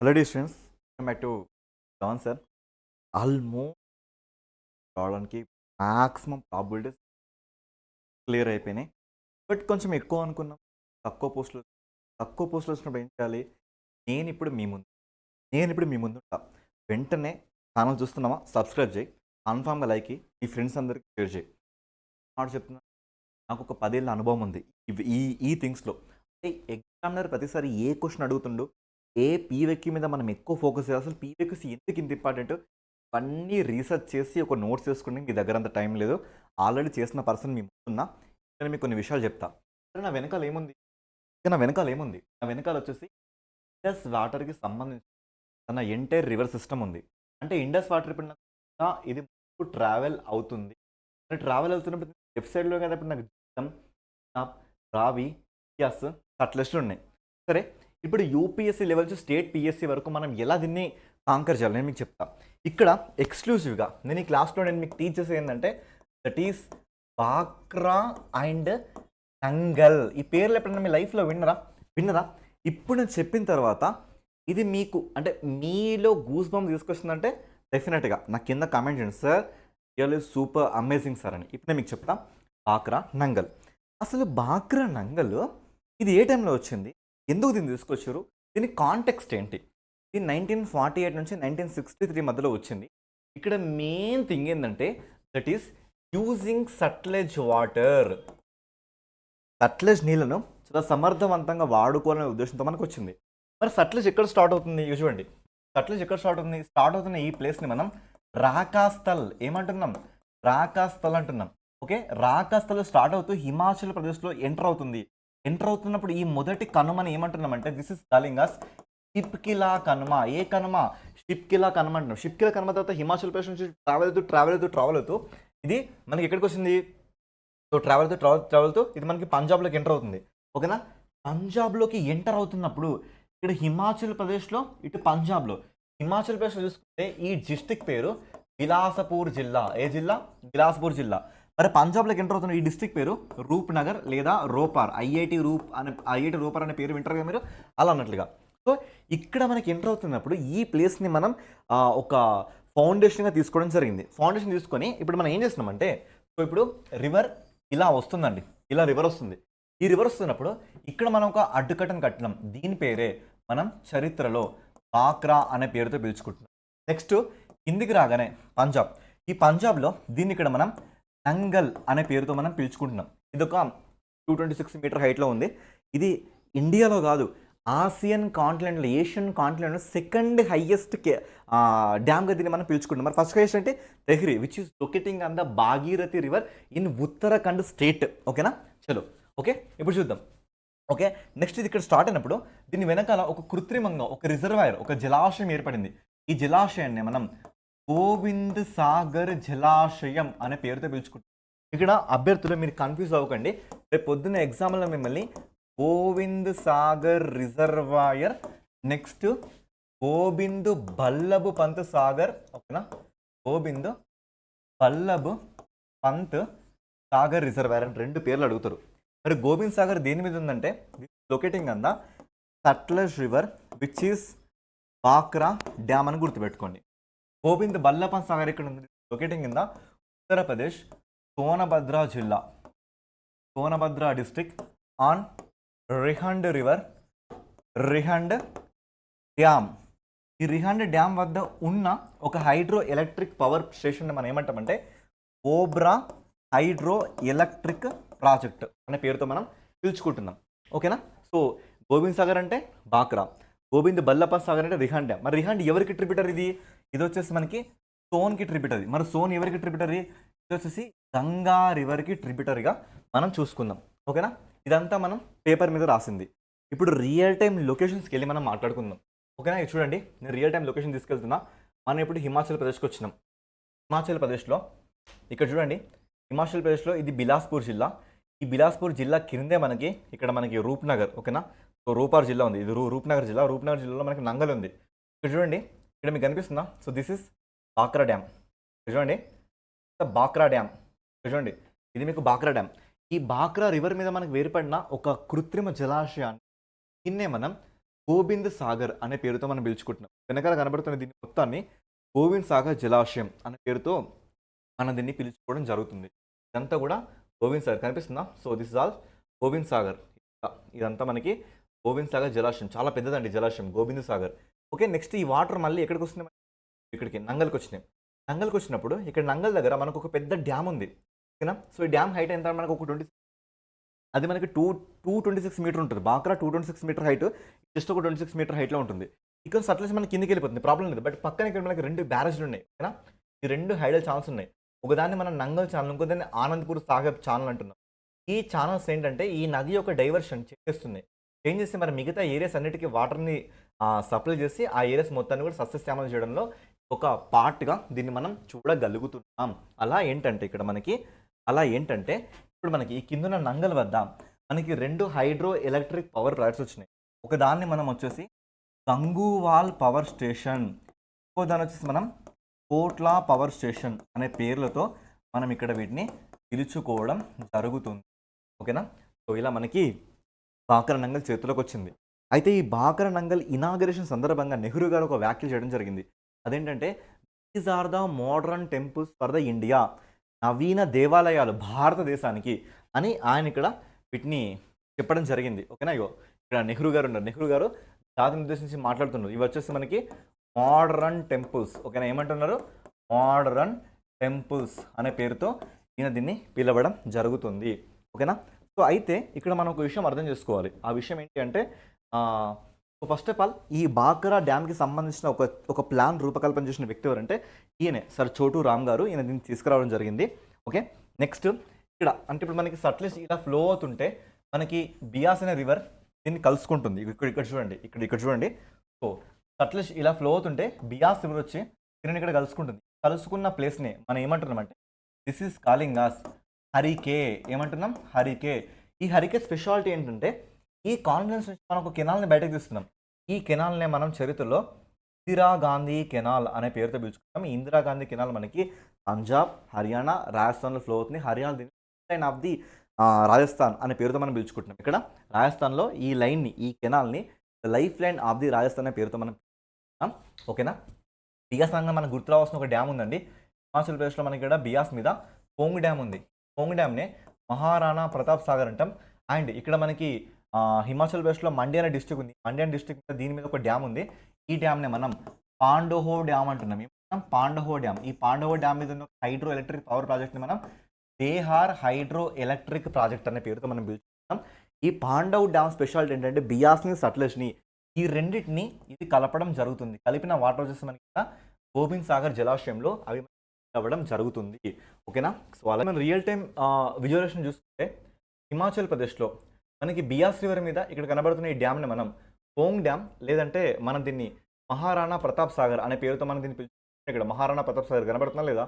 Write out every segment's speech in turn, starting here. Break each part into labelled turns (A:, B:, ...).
A: Hello dear students, welcome back to Don sir. Almost రావడానికి maximum probabilities clear అయిపోయినాయి. But కొంచెం ఎక్కువ అనుకున్నాం. తక్కువ పోస్టులు వచ్చినప్పుడు ఏం చేయాలి? నేను ఇప్పుడు మీ ముందు నేను ఇప్పుడు మీ ముందు ఉంటా. వెంటనే ఛానల్ చూస్తున్నామా, సబ్స్క్రైబ్ చేయి, కన్ఫామ్గా లైక్ ఇయ్యి, ఈ ఫ్రెండ్స్ అందరికి షేర్ చేయి. మాట చెప్తున్నా, నాకు ఒక 10 ఏళ్ళ అనుభవం ఉంది ఈ ఈ థింగ్స్లో. అంటే ఎగ్జామినర్ ప్రతిసారి ఏ క్వశ్చన్ అడుగుతుండు, ఏ పీవైక్యూ మీద మనం ఎక్కువ ఫోకస్ చేయాలి, అసలు పీవైక్యూస్ ఎందుకు ఇంత ఇంపార్టెంట్, ఇవన్నీ రీసెర్చ్ చేసి ఒక నోట్స్ చేసుకుని మీ దగ్గర అంత టైం లేదు. ఆల్రెడీ చేసిన పర్సన్ మీ ముందున్నా. నేను మీకు కొన్ని విషయాలు చెప్తా. సరే, నా వెనకాల ఏముంది? నా వెనకాల వచ్చేసి ఇండస్ వాటర్కి సంబంధించి తన ఎంటైర్ రివర్ సిస్టమ్ ఉంది. అంటే ఇండస్ వాటర్ ఇప్పుడు ఇది ట్రావెల్ అవుతుంది. ట్రావెల్ అవుతున్నప్పుడు లెఫ్ట్ సైడ్లో కదా ఇప్పుడు నాకు జీతం, రావి, యాస్, సట్లెస్లు ఉన్నాయి. సరే, ఇప్పుడు యూపీఎస్సీ లెవెల్ నుంచి స్టేట్ పిఎస్సీ వరకు మనం ఎలా దీన్ని కాంకర్ చేయాలి నేను మీకు చెప్తా. ఇక్కడ ఎక్స్క్లూజివ్గా నేను ఈ క్లాస్లో నేను మీకు టీచ్ చేసేది ఏంటంటే that is Bhakra and Nangal. ఈ పేర్లు ఎప్పుడైనా మీ లైఫ్లో విన్నరా? ఇప్పుడు నేను చెప్పిన తర్వాత ఇది మీకు అంటే మీలో గూస్ బంప్ తీసుకొస్తుందంటే డెఫినెట్గా నా కింద కామెంట్ చేయండి, sir really super amazing sir అని. ఇప్పుడు నేను మీకు చెప్తా బాక్రా నంగల్. అసలు బాక్రా నంగల్ ఇది ఏ టైంలో వచ్చింది, ఎందుకు దీన్ని తీసుకొచ్చారు, దీని కాంటెక్స్ట్ ఏంటి? ఇది 1948 నుంచి 1963 మధ్యలో వచ్చింది. ఇక్కడ మెయిన్ థింగ్ ఏంటంటే that is using Sutlej water. Sutlej నీళ్ళను చాలా సమర్థవంతంగా వాడుకోవాలనే ఉద్దేశంతో మనకు వచ్చింది. మరి సట్లెజ్ ఎక్కడ స్టార్ట్ అవుతుంది? చూడండి, సట్లెజ్ ఎక్కడ స్టార్ట్ అవుతుంది? స్టార్ట్ అవుతున్న ఈ ప్లేస్ని మనం రాకాస్థల్ ఏమంటున్నాం? రాకాస్థల్ అంటున్నాం. ఓకే, రాకాస్థల్ స్టార్ట్ అవుతూ హిమాచల్ ప్రదేశ్లో ఎంటర్ అవుతుంది. ఎంటర్ అవుతున్నప్పుడు ఈ మొదటి కనుమని ఏమంటున్నామంటే this is calling us Shipkila కనుమ. ఏ కనుమ? షిప్కిలా కనుమ అంటున్నాం. షిప్కిలా కనుమ తర్వాత హిమాచల్ ప్రదేశ్ నుంచి ట్రావెల్ అవుతూ ఇది మనకి ఎక్కడికి వచ్చింది? సో ట్రావెల్ అవుతూ ఇది మనకి పంజాబ్లోకి ఎంటర్ అవుతుంది. ఓకేనా? పంజాబ్లోకి ఎంటర్ అవుతున్నప్పుడు ఇక్కడ హిమాచల్ ప్రదేశ్లో, ఇటు పంజాబ్లో. హిమాచల్ ప్రదేశ్లో చూసుకుంటే ఈ డిస్టిక్ పేరు బిలాసపూర్ జిల్లా. ఏ జిల్లా? బిలాసపూర్ జిల్లా. మరి పంజాబ్లోకి ఎంటర్ అవుతున్న ఈ డిస్టిక్ పేరు రూప్నగర్ లేదా రోపార్. ఐఐటి రూపార్ అనే పేరు వింటారు కదా మీరు, అలా అన్నట్లుగా. సో ఇక్కడ మనకి ఎంటర్ అవుతున్నప్పుడు ఈ ప్లేస్ని మనం ఒక ఫౌండేషన్గా తీసుకోవడం జరిగింది. ఫౌండేషన్ తీసుకొని ఇప్పుడు మనం ఏం చేస్తున్నామంటే, సో ఇప్పుడు రివర్ ఇలా వస్తుందండి, ఇలా రివర్ వస్తుంది. ఈ రివర్ వస్తున్నప్పుడు ఇక్కడ మనం ఒక అడ్డుకట్టను కట్టినాం. దీని పేరే మనం చరిత్రలో బాక్రా అనే పేరుతో పిలుచుకుంటున్నాం. నెక్స్ట్ కిందికి రాగానే పంజాబ్. ఈ పంజాబ్లో దీన్ని ఇక్కడ మనం నంగల్ అనే పేరుతో మనం పిలుచుకుంటున్నాం. ఇది ఒక 226 మీటర్ హైట్లో ఉంది. ఇది ఇండియాలో కాదు, ఏషియన్ కాంటినెంట్లో సెకండ్ హైయెస్ట్ డ్యామ్గా దీన్ని మనం పిలుచుకుంటాం. మరి ఫస్ట్ హైయెస్ట్ అంటే Tehri, which is locating on the Bhagirathi river in Uttarakhand state. ఓకేనా? చలో, ఓకే, ఇప్పుడు చూద్దాం. ఓకే, నెక్స్ట్ ఇది ఇక్కడ స్టార్ట్ అయినప్పుడు దీని వెనకాల ఒక కృత్రిమంగా ఒక రిజర్వాయర్, ఒక జలాశయం ఏర్పడింది. ఈ జలాశయాన్ని మనం గోవింద్ సాగర్ జలాశయం అనే పేరుతో పిలుచుకుంటాం. ఇక్కడ అభ్యర్థులు మీరు కన్ఫ్యూజ్ అవ్వకండి. రేపు పొద్దున్న ఎగ్జామ్లో మిమ్మల్ని గోవింద్ సాగర్ రిజర్వాయర్, నెక్స్ట్ గోవింద్ బల్లభ్ పంత్ సాగర్, ఓకేనా, గోవింద్ బల్లభ్ పంత్ సాగర్ రిజర్వాయర్ అని 2 పేర్లు అడుగుతారు. మరి గోవింద్ సాగర్ దేని మీద ఉందంటే లొకేటింగ్ అంద Sutlej river which is Bhakra dam అని గుర్తుపెట్టుకోండి. గోవింద్ బల్లభ్ సాగర్ ఇక్కడ ఉంది, లొకేటింగ్ కింద ఉత్తరప్రదేశ్ సోనభద్ర జిల్లా, సోనభద్ర డిస్ట్రిక్ట్ ఆన్ రిహండ్ రివర్, రిహండ్ డ్యామ్. ఈ రిహండ్ డ్యామ్ వద్ద ఉన్న ఒక హైడ్రో ఎలక్ట్రిక్ పవర్ స్టేషన్ మనం ఏమంటామంటే ఓబ్రా హైడ్రో ఎలక్ట్రిక్ ప్రాజెక్ట్ అనే పేరుతో మనం పిలుచుకుంటున్నాం. ఓకేనా? సో గోవింద్ సాగర్ అంటే బాక్రా, గోవింద్ బల్లభ సాగర్ అంటే రిహాండ్ డ్యామ్. మరి రిహాండ్ ఎవరికి ట్రిబ్యూటరీ? ఇది వచ్చేసి మనకి సోన్కి ట్రిబ్యూటరీ. మరి సోన్ ఎవరికి ట్రిబ్యూటరీ? ఇది వచ్చేసి గంగా రివర్కి ట్రిబ్యూటరీగా మనం చూసుకుందాం. ఓకేనా? ఇదంతా మనం పేపర్ మీద రాసింది. ఇప్పుడు రియల్ టైం లొకేషన్స్కి వెళ్ళి మనం మాట్లాడుకుందాం. ఓకేనా? ఇది చూడండి, నేను రియల్ టైం లొకేషన్ తీసుకెళ్తున్నా. మనం ఇప్పుడు హిమాచల్ ప్రదేశ్కి వచ్చినాం. హిమాచల్ ప్రదేశ్లో ఇక్కడ చూడండి, హిమాచల్ ప్రదేశ్లో ఇది బిలాస్పూర్ జిల్లా. ఈ బిలాస్పూర్ జిల్లా కిందే ఇక్కడ మనకి రూప్నగర్. ఓకేనా? సో రూపార్ జిల్లా ఉంది, ఇది రూప్నగర్ జిల్లా. రూప్నగర్ జిల్లాలో మనకి నంగల్ ఉంది. ఇక్కడ చూడండి, ఇక్కడ మీకు కనిపిస్తుందా? So this is Bhakra dam. చూడండి, బాక్రా డ్యామ్. చూడండి, ఇది మీకు బాక్రా డ్యామ్. ఈ బాక్రా రివర్ మీద మనకు ఏర్పడిన ఒక కృత్రిమ జలాశయాన్ని దీన్నే మనం గోబింద్ సాగర్ అనే పేరుతో మనం పిలుచుకుంటున్నాం. వెనకాల కనబడుతున్న దీన్ని మొత్తాన్ని గోవింద్ సాగర్ జలాశయం అనే పేరుతో మనం దీన్ని పిలుచుకోవడం జరుగుతుంది. ఇదంతా కూడా గోవింద్ సాగర్ కనిపిస్తుందా? So this is all Govind Sagar. ఇదంతా మనకి గోవింద్ సాగర్ జలాశయం. చాలా పెద్దదండి జలాశయం గోబింద్ సాగర్. ఓకే. నెక్స్ట్ ఈ వాటర్ మళ్ళీ ఎక్కడికి వస్తున్నాయి? ఇక్కడికి నంగల్కి వచ్చినాయి. నంగల్కి వచ్చినప్పుడు ఇక్కడ నంగల్ దగ్గర మనకు ఒక పెద్ద డ్యామ్ ఉంది. ఓకేనా? సో ఈ డ్యామ్ హైట్ ఎంత? మనకు ఒక 20, అది మనకి 226 మీటర్ ఉంటుంది. బాక్రా 226 మీటర్ హైట్, జస్ట్ ఒక 26 మీటర్ హైట్లో ఉంటుంది. ఇక్కడ సట్లెజ్ మనకి కిందికి వెళ్ళిపోతుంది, ప్రాబ్లం లేదు. బట్ పక్కన ఇక్కడ మనకి 2 బ్యారేజ్లు ఉన్నాయి. ఓకేనా? ఈ 2 హైడల్ ఛానల్స్ ఉన్నాయి. ఒకదాన్ని మనం నంగల్ ఛానల్, ఇంకోదాన్ని ఆనంద్పూర్ సాగర్ ఛానల్ అంటున్నాం. ఈ ఛానల్స్ ఏంటంటే ఈ నది యొక్క డైవర్షన్ చేస్తున్నాయి. చేంజ్ చేసి మరి మిగతా ఏరియాస్ అన్నిటికీ వాటర్ని సప్లై చేసి ఆ ఏరియాస్ మొత్తాన్ని కూడా సస్యశ్యామలం చేయడంలో ఒక పార్ట్గా దీన్ని మనం చూడగలుగుతున్నాం. అలా ఏంటంటే ఇప్పుడు మనకి ఈ కిందున్న నంగల్ వద్ద మనకి 2 హైడ్రో ఎలక్ట్రిక్ పవర్ ప్రాజెక్ట్స్ వచ్చినాయి. ఒకదాన్ని మనం వచ్చేసి గంగూవాల్ పవర్ స్టేషన్, ఇంకో దాన్ని వచ్చేసి మనం కోట్లా పవర్ స్టేషన్ అనే పేర్లతో మనం ఇక్కడ వీటిని పిలుచుకోవడం జరుగుతుంది. ఓకేనా? సో ఇలా మనకి బాక్రా నంగల్ చేతిలోకి వచ్చింది. అయితే ఈ బాక్రా నంగల్ ఇనాగరేషన్ సందర్భంగా నెహ్రూ గారు ఒక వ్యాఖ్యలు చేయడం జరిగింది. అదేంటంటే these are the modern temples for the India, నవీన దేవాలయాలు భారతదేశానికి అని ఆయన ఇక్కడ వీటిని చెప్పడం జరిగింది. ఓకేనా? ఇగో ఇక్కడ నెహ్రూ గారు ఉన్నారు. నెహ్రూ గారు జాతిని ఉద్దేశించి మాట్లాడుతున్నారు. ఇవి వచ్చేసి మనకి మోడర్న్ టెంపుల్స్. ఓకేనా? ఏమంటున్నారు? మోడర్న్ టెంపుల్స్ అనే పేరుతో ఈయన దీన్ని పిలవడం జరుగుతుంది. ఓకేనా? సో అయితే ఇక్కడ మనం ఒక విషయం అర్థం చేసుకోవాలి. ఆ విషయం ఏంటి అంటే ఫస్ట్ ఆఫ్ ఆల్ ఈ బాక్రా డ్యామ్కి సంబంధించిన ఒక ప్లాన్ రూపకల్పన చేసిన వ్యక్తి ఎవరంటే ఈయనే సర్ చోటు రామ్ గారు. ఈయన దీన్ని తీసుకురావడం జరిగింది. ఓకే. నెక్స్ట్ ఇక్కడ అంటే ఇప్పుడు మనకి సట్లెజ్ ఇలా ఫ్లో అవుతుంటే మనకి బియాస్ అనే రివర్ దీన్ని కలుసుకుంటుంది. ఇక్కడ చూడండి, ఇక్కడ చూడండి. సో సట్లెజ్ ఇలా ఫ్లో అవుతుంటే బియాస్ రివర్ వచ్చి ఇక్కడ కలుసుకుంటుంది. కలుసుకున్న ప్లేస్ని మనం ఏమంటున్నాం అంటే దిస్ ఈజ్ కాలింగ్ అస్ హరికే. ఏమంటున్నాం? హరికే. ఈ హరికే స్పెషాలిటీ ఏంటంటే ఈ కాన్ఫిడెన్స్ నుంచి మనం ఒక కెనాల్ని బయటకు తీస్తున్నాం. ఈ కెనాల్నే మనం చరిత్రలో ఇందిరాగాంధీ కెనాల్ అనే పేరుతో పిలుచుకుంటాం. ఈ ఇందిరాగాంధీ కెనాల్ మనకి పంజాబ్, హర్యానా, రాజస్థాన్లో ఫ్లో అవుతుంది. హర్యానా దీన్ని లైన్ ఆఫ్ ది రాజస్థాన్ అనే పేరుతో మనం పిలుచుకుంటున్నాం. ఇక్కడ రాజస్థాన్లో ఈ లైన్ని, ఈ కెనాల్ని life line of the Rajasthan అనే పేరుతో మనం పిలుచుకుంటాం. ఓకేనా? బియాస్ రంగా మనకు గుర్తు రావాల్సిన ఒక డ్యామ్ ఉందండి. హిమాచల్ ప్రదేశ్లో మనకి ఇక్కడ బియాస్ మీద పోంగ్ డ్యామ్ ఉంది. పోంగ్ డ్యామ్నే మహారాణా ప్రతాప్ సాగర్ అంటాం. అండ్ ఇక్కడ మనకి హిమాచల్ ప్రదేశ్లో మండి అనే డిస్ట్రిక్ట్ ఉంది. మండి అనే డిస్ట్రిక్ట్ దీని మీద ఒక డ్యామ్ ఉంది. ఈ డ్యామ్నే మనం పాండోహో డ్యామ్ అంటున్నాం. పాండోహో డ్యామ్. ఈ పాండోహో డ్యామ్ మీద ఉన్న హైడ్రో ఎలక్ట్రిక్ పవర్ ప్రాజెక్ట్ని మనం బీహార్ హైడ్రో ఎలక్ట్రిక్ ప్రాజెక్ట్ అనే పేరుతో మనం పిలుచుకుంటాం. ఈ పాండవ్ డ్యామ్ స్పెషాలిటీ ఏంటంటే బియాస్ని, సట్లెజ్ని ఈ రెండింటిని ఇది కలపడం జరుగుతుంది. కలిపిన వాటర్ వచ్చేసి మనకి గోబింద్ సాగర్ జలాశయంలో అవి అవ్వడం జరుగుతుంది. ఓకేనా? సో అలా మనం రియల్ టైం విజువలేషన్ చూసుకుంటే హిమాచల్ ప్రదేశ్లో మనకి బియాస్ రివర్ మీద ఇక్కడ కనబడుతున్న ఈ డ్యామ్ని మనం పోంగ్ డ్యామ్, లేదంటే మనం దీన్ని మహారాణా ప్రతాప్ సాగర్ అనే పేరుతో మనం దీన్ని పిలుచుకుంటే ఇక్కడ మహారాణా ప్రతాప్ సాగర్ కనబడుతున్నా లేదా?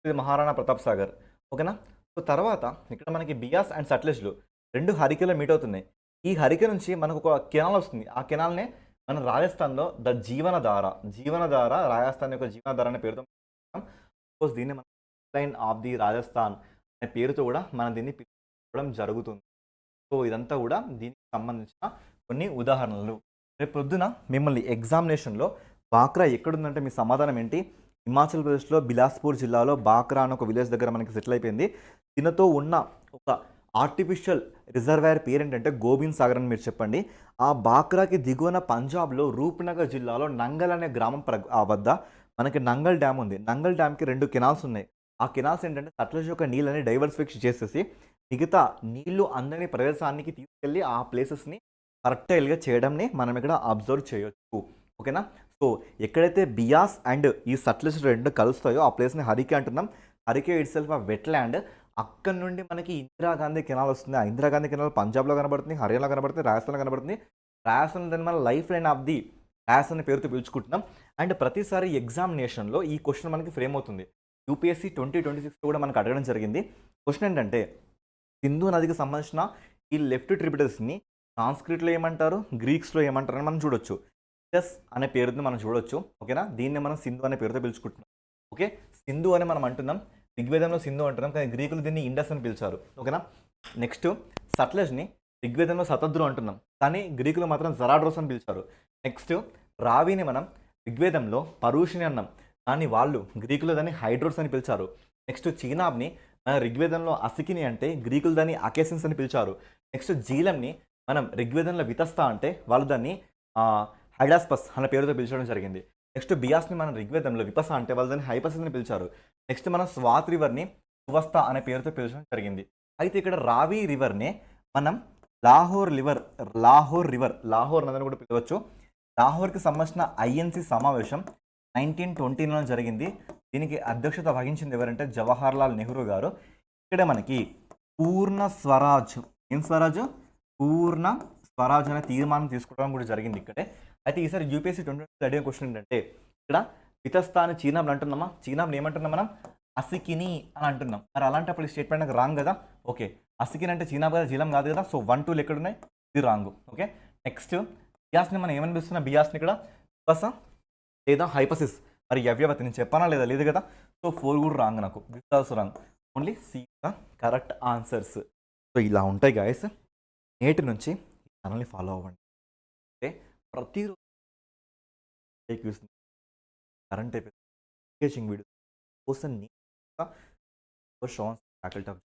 A: ఇది మహారాణా ప్రతాప్ సాగర్. ఓకేనా? సో తర్వాత ఇక్కడ మనకి బియాస్ అండ్ సట్లెజ్లు 2 హరికేలో మీట్ అవుతున్నాయి. ఈ హరికే నుంచి మనకు ఒక కెనాల్ వస్తుంది. ఆ కెనాల్నే మనం రాజస్థాన్లో ద జీవనధార రాజస్థాన్ యొక్క జీవనధార అనే పేరుతో సపోజ్ దీన్ని మనం లైన్ ఆఫ్ ది రాజస్థాన్ అనే పేరుతో కూడా మనం దీన్ని పిలుచుకోవడం జరుగుతుంది. సో ఇదంతా కూడా దీనికి సంబంధించిన కొన్ని ఉదాహరణలు. రేపు పొద్దున మిమ్మల్ని ఎగ్జామినేషన్లో బాక్రా ఎక్కడుందంటే మీ సమాధానం ఏంటి? హిమాచల్ ప్రదేశ్లో బిలాస్పూర్ జిల్లాలో బాక్రా అని ఒక విలేజ్ దగ్గర మనకి సెటిల్ అయిపోయింది. దీనితో ఉన్న ఒక ఆర్టిఫిషియల్ రిజర్వాయర్ పేరు ఏంటంటే గోబింద్ సాగర్ అని మీరు చెప్పండి. ఆ బాక్రాకి దిగువన పంజాబ్లో రూప్నగర్ జిల్లాలో నంగల్ అనే గ్రామం వద్ద మనకి నంగల్ డ్యామ్ ఉంది. నంగల్ డ్యామ్కి 2 కెనాల్స్ ఉన్నాయి. ఆ కెనాల్స్ ఏంటంటే సట్లెజ్ యొక్క నీళ్ళని డైవర్సిఫికేషన్ చేసేసి మిగతా నీళ్లు అందని ప్రదేశానికి తీసుకెళ్ళి ఆ ప్లేసెస్ని ఫర్టైల్గా చేయడంని మనం ఇక్కడ అబ్జర్వ్ చేయొచ్చు. ఓకేనా? సో ఎక్కడైతే బియాస్ అండ్ ఈ సట్లెజ్ 2 కలుస్తాయో ఆ ప్లేస్ని హరికే అంటున్నాం. హరికే ఇట్ సెల్ఫ్ వెట్ ల్యాండ్. అక్కడ నుండి మనకి ఇందిరాగాంధీ కెనాల్ వస్తుంది. ఆ ఇందిరాగాంధీ కెనాల్ పంజాబ్లో కనబడుతుంది, హర్యానాలో కనబడుతుంది, రాజస్థాన్లో కనబడుతుంది. రాజస్థాన్ దాన్ని మన life line of the Rajasthan అనే పేరుతో పిలుచుకుంటున్నాం. అండ్ ప్రతిసారి ఎగ్జామినేషన్లో ఈ క్వశ్చన్ మనకి ఫ్రేమ్ అవుతుంది. యూపీఎస్సీ 2026 కూడా మనకు అడగడం జరిగింది. క్వశ్చన్ ఏంటంటే సింధు నదికి సంబంధించిన ఈ లెఫ్ట్ ట్రిబ్యూటరీస్ని సాంస్క్రిట్లో ఏమంటారు, గ్రీక్స్లో ఏమంటారు అని మనం చూడొచ్చు. ఇండస్ అనే పేరుని మనం చూడొచ్చు. ఓకేనా? దీన్ని మనం సింధు అనే పేరుతో పిలుచుకుంటున్నాం. ఓకే, సింధు అని మనం అంటున్నాం. ఋగ్వేదంలో సింధు అంటున్నాం, కానీ గ్రీకులు దీన్ని ఇండస్ అని పిలిచారు. ఓకేనా? నెక్స్ట్ సట్లెజ్ని ఋగ్వేదంలో శతద్రు అంటున్నాం, కానీ గ్రీకులో మాత్రం జరాడ్రోస్ అని పిలిచారు. నెక్స్ట్ రావిని మనం ఋగ్వేదంలో పరూషిని అన్నాం, కానీ వాళ్ళు గ్రీకులో దాన్ని హైడ్రోస్ అని పిలిచారు. నెక్స్ట్ చీనాబ్ని మన ఋగ్వేదంలో అసికిని అంటే గ్రీకులు దాన్ని అకేసిన్స్ అని పిలిచారు. నెక్స్ట్ జీలంని మనం ఋగ్వేదంలో వితస్త అంటే వాళ్ళు దాన్ని హైడాస్పస్ అనే పేరుతో పిలిచడం జరిగింది. నెక్స్ట్ బియాస్ని మనం ఋగ్వేదంలో విపస అంటే వాళ్ళు దాన్ని హైపసిస్ అని పిలిచారు. నెక్స్ట్ మనం స్వాత్ రివర్ని సువస్త అనే పేరుతో పిలిచడం జరిగింది. అయితే ఇక్కడ రావి రివర్నే మనం లాహోర్ నదని కూడా పిలవచ్చు. లాహోర్కి సంబంధించిన ఐఎన్సి సమావేశం 1920లో జరిగింది. దీనికి అధ్యక్షత వహించింది ఎవరంటే జవహర్లాల్ నెహ్రూ గారు. ఇక్కడ మనకి పూర్ణ స్వరాజ్ పూర్ణ స్వరాజ్ అనే తీర్మానం తీసుకోవడం కూడా జరిగింది ఇక్కడే. అయితే ఈసారి యూపీఎస్సీ 2020 అడిగిన క్వశ్చన్ ఏంటంటే ఇక్కడ వితస్తా అని చీనాబ్ని అంటున్నామా, చీనాబ్ని ఏమంటున్నాం మనం అసికిని అని అంటున్నాం. మరి అలాంటప్పుడు ఈ స్టేట్మెంట్ నాకు రాంగ్ కదా. ఓకే, అసికిని అంటే చీనాబ్ కదా, జీలం కాదు కదా. సో 1, 2 ఎక్కడ ఉన్నాయి, ఇది రాంగ్. ఓకే, నెక్స్ట్ బియాస్ని మనం ఏమని పిలుస్తున్నాం, బియాస్ని ఇక్కడ విపస లేదా హైపసిస్. మరి అవ్యవతి నేను చెప్పానా లేదా, లేదు కదా. సో 4 కూడా రాంగ్ నాకు, this also wrong. Only see the correct answers. So ఇలా ఉంటాయి గాయస్. నేటి నుంచి ఈ ఛానల్ని ఫాలో అవ్వండి. ఓకే, ప్రతిరోజు కరెంట్ అయిపోయింది వీడియో కోసం ఫ్యాకల్టీ ఆఫ్